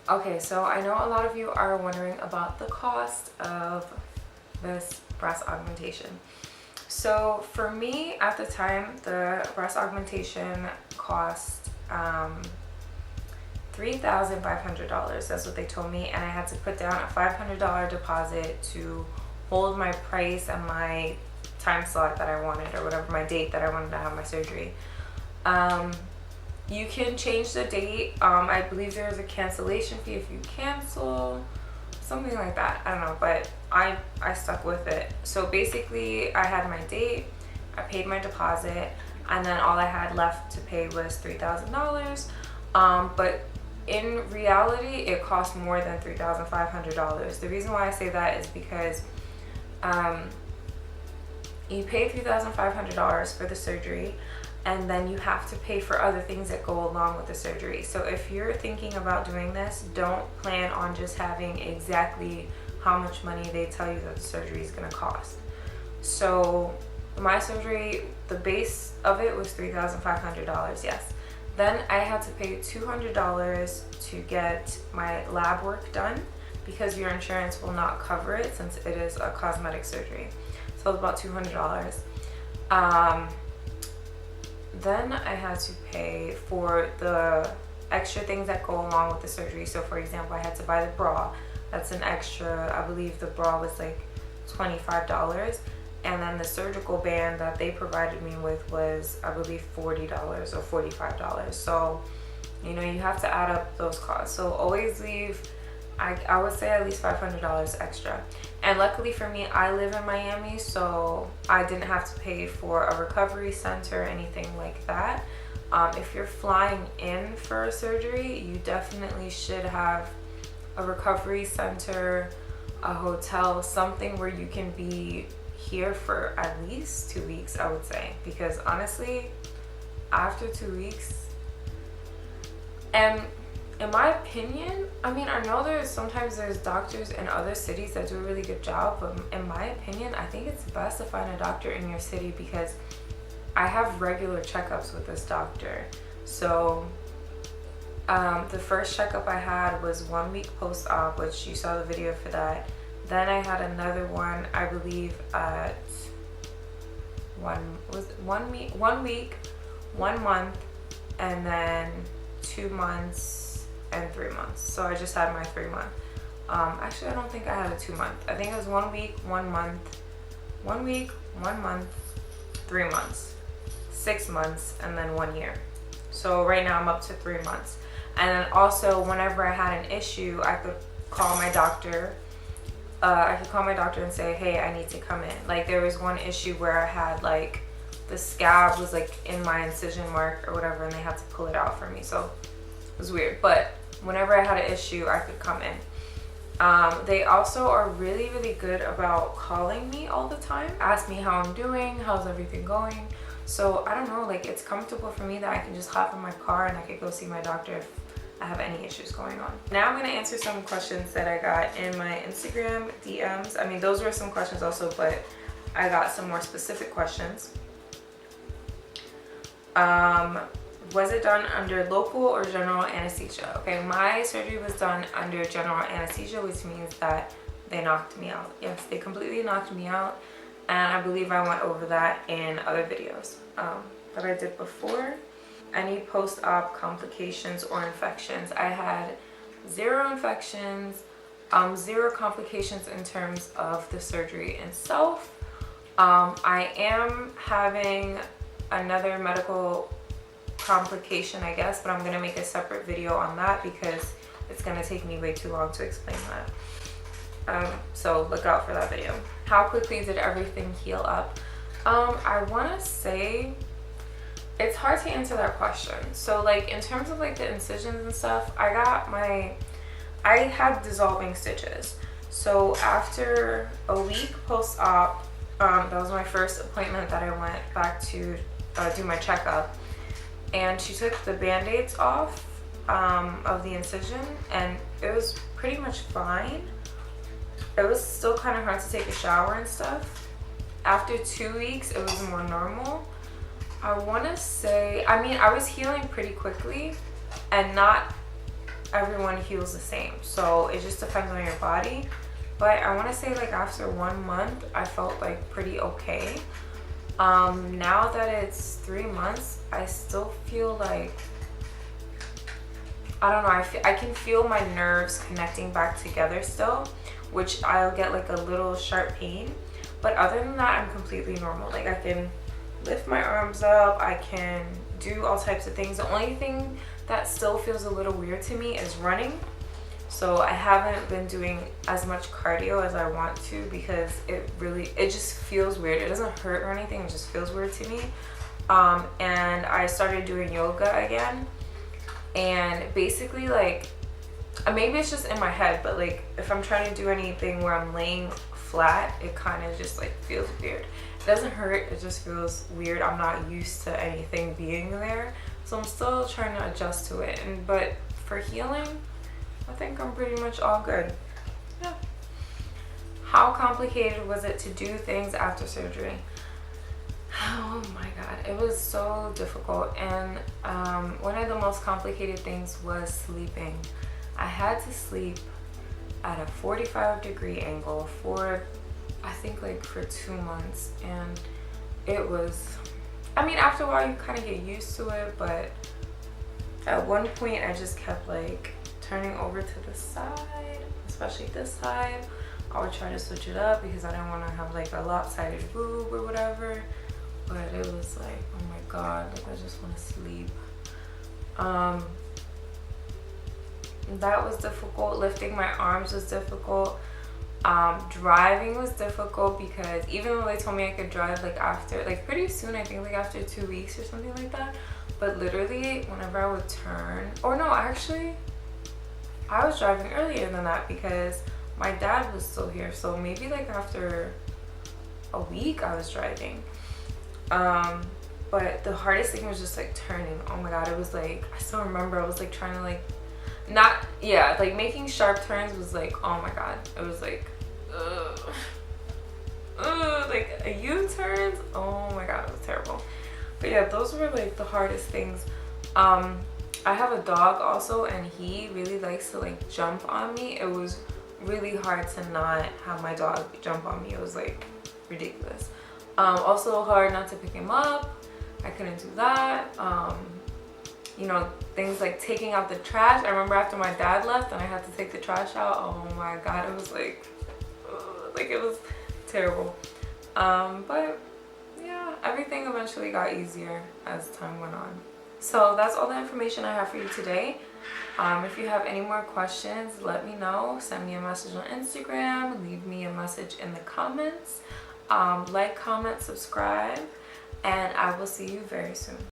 Okay, so I know a lot of you are wondering about the cost of this breast augmentation. So for me at the time, the breast augmentation cost $3,500. That's what they told me, and I had to put down a $500 deposit to hold my price and my time slot that I wanted, or whatever, my date that I wanted to have my surgery. You can change the date. I believe there's a cancellation fee if you cancel, something like that. I don't know, but I stuck with it. So basically, I had my date, I paid my deposit, and then all I had left to pay was $3,000. But in reality, it cost more than $3,500. The reason why I say that is because you pay $3,500 for the surgery, and then you have to pay for other things that go along with the surgery. So if you're thinking about doing this, don't plan on just having exactly how much money they tell you that the surgery is going to cost. So my surgery, the base of it was $3,500, yes. Then I had to pay $200 to get my lab work done because your insurance will not cover it since it is a cosmetic surgery. So it was about $200. Then I had to pay for the extra things that go along with the surgery. So for example, I had to buy the bra. That's an extra, I believe the bra was like $25. And then the surgical band that they provided me with was, I believe, $40 or $45. So, you know, you have to add up those costs. So always leave, I would say at least $500 extra. And luckily for me, I live in Miami, so I didn't have to pay for a recovery center or anything like that. If you're flying in for a surgery, you definitely should have a recovery center, a hotel, something where you can be here for at least 2 weeks, I would say. Because honestly, after 2 weeks, and in my opinion, I mean, I know sometimes there's doctors in other cities that do a really good job, but in my opinion, I think it's best to find a doctor in your city because I have regular checkups with this doctor. So the first checkup I had was 1 week post-op, which you saw the video for that. Then I had another one, I believe at 1 week, 1 month, and then 2 months and 3 months. So I just had my 3 month. Actually, I don't think I had a 2 month. I think it was 1 week, 1 month, 1 week, 1 month, 3 months, 6 months, and then 1 year. So right now I'm up to 3 months. And then also, whenever I had an issue, I could call my doctor. And say, hey, I need to come in. Like there was one issue where I had like the scab was like in my incision mark or whatever, and they had to pull it out for me. So it was weird. But whenever I had an issue, I could come in. They also are really, really good about calling me all the time. Ask me how I'm doing, how's everything going. So I don't know, like it's comfortable for me that I can just hop in my car and I could go see my doctor if I have any issues going on. Now I'm going to answer some questions that I got in my Instagram DMs. I mean, those were some questions also, but I got some more specific questions. Was it done under local or general anesthesia? Okay, my surgery was done under general anesthesia, which means that they knocked me out. Yes, they completely knocked me out, and I believe I went over that in other videos that I did before. Any post-op complications or infections? I had 0 infections, 0 complications in terms of the surgery itself. I am having another medical complication, I guess, but I'm going to make a separate video on that because it's going to take me way too long to explain that. So look out for that video. How quickly did everything heal up? I want to say it's hard to answer that question. So like in terms of like the incisions and stuff, I had dissolving stitches. So after a week post-op, that was my first appointment that I went back to do my checkup, and she took the band-aids off of the incision, and it was pretty much fine. It was still kind of hard to take a shower and stuff. After 2 weeks, it was more normal. I want to say, I mean, I was healing pretty quickly and not everyone heals the same, so it just depends on your body. But I want to say like after 1 month I felt like pretty okay. Now that it's 3 months, I still feel like, I don't know, I can feel my nerves connecting back together still, which I'll get like a little sharp pain. But other than that, I'm completely normal. Like I can lift my arms up, I can do all types of things. The only thing that still feels a little weird to me is running. So I haven't been doing as much cardio as I want to because it just feels weird. It doesn't hurt or anything, it just feels weird to me. And I started doing yoga again. And basically like, maybe it's just in my head, but like if I'm trying to do anything where I'm laying flat, it kind of just like feels weird. It doesn't hurt, it just feels weird. I'm not used to anything being there, so I'm still trying to adjust to it. But for healing, I think I'm pretty much all good. Yeah. How complicated was it to do things after surgery? Oh my god, it was so difficult. And one of the most complicated things was sleeping. I had to sleep at a 45-degree angle for, I think like for 2 months, and it was, I mean, after a while you kind of get used to it, but at one point I just kept like turning over to the side, especially this side. I would try to switch it up because I didn't want to have like a lopsided boob or whatever, but it was like, oh my god, like I just want to sleep. That was difficult. Lifting my arms was difficult. Driving was difficult because even though they told me I could drive like after, like pretty soon, I think like after 2 weeks or something like that, but literally whenever I would turn, or no, actually I was driving earlier than that because my dad was still here, so maybe like after a week I was driving. But the hardest thing was just like turning. Oh my god, it was like, I still remember I was like trying to like, not, yeah, like making sharp turns was like, oh my god, it was like, like a U-turns, oh my god, it was terrible. But yeah, those were like the hardest things. I have a dog also, and he really likes to like jump on me. It was really hard to not have my dog jump on me. It was like ridiculous. Also hard not to pick him up. I couldn't do that. You know, things like taking out the trash. I remember after my dad left and I had to take the trash out, oh my god, it was like it was terrible. But yeah, everything eventually got easier as time went on. So that's all the information I have for you today. If you have any more questions, let me know. Send me a message on Instagram, leave me a message in the comments. Like, comment, subscribe, and I will see you very soon.